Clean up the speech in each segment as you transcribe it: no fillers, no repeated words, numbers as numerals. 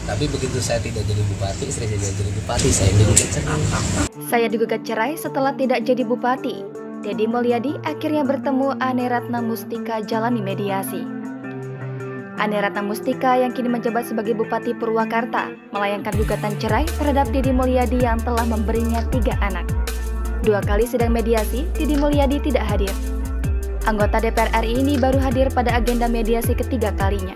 Tapi begitu saya tidak jadi bupati, istri saya jadi bupati, saya digugat cerai. Saya digugat cerai setelah tidak jadi bupati. Deddy Mulyadi akhirnya bertemu Ane Ratna Mustika jalani mediasi. Ane Ratna Mustika yang kini menjabat sebagai Bupati Purwakarta melayangkan gugatan cerai terhadap Deddy Mulyadi yang telah memberinya 3 anak. 2 kali sidang mediasi, Deddy Mulyadi tidak hadir. Anggota DPR RI ini baru hadir pada agenda mediasi ketiga kalinya.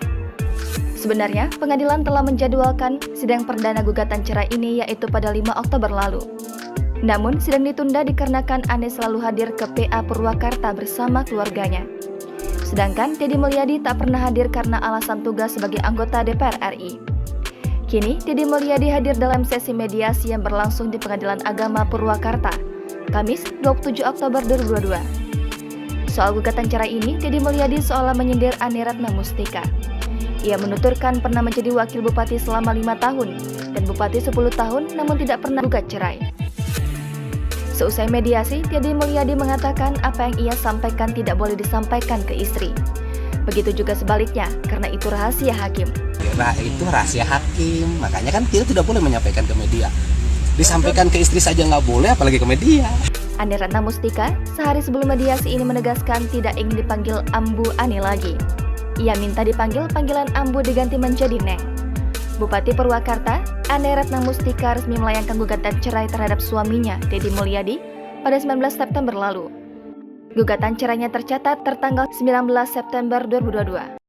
Sebenarnya, pengadilan telah menjadwalkan sidang perdana gugatan cerai ini yaitu pada 5 Oktober lalu. Namun, sidang ditunda dikarenakan Ane selalu hadir ke PA Purwakarta bersama keluarganya. Sedangkan Deddy Mulyadi tak pernah hadir karena alasan tugas sebagai anggota DPR RI. Kini, Deddy Mulyadi hadir dalam sesi mediasi yang berlangsung di Pengadilan Agama Purwakarta, Kamis 27 Oktober 2022. Soal gugatan cerai ini, Deddy Mulyadi seolah menyindir Ane Ratna Mustika. Ia menuturkan pernah menjadi wakil bupati selama 5 tahun dan bupati 10 tahun namun tidak pernah gugat cerai. Seusai mediasi, Deddy Mulyadi mengatakan apa yang ia sampaikan tidak boleh disampaikan ke istri. Begitu juga sebaliknya, karena itu rahasia hakim. Nah, itu rahasia hakim, makanya kan kita tidak boleh menyampaikan ke media. Disampaikan ke istri saja nggak boleh, apalagi ke media. Ane Ratna Mustika sehari sebelum mediasi ini menegaskan tidak ingin dipanggil Ambu Ane lagi. Ia minta dipanggil panggilan Ambu diganti menjadi Neng. Bupati Purwakarta, Ane Ratna Mustika resmi melayangkan gugatan cerai terhadap suaminya, Deddy Mulyadi, pada 19 September lalu. Gugatan cerainya tercatat tertanggal 19 September 2022.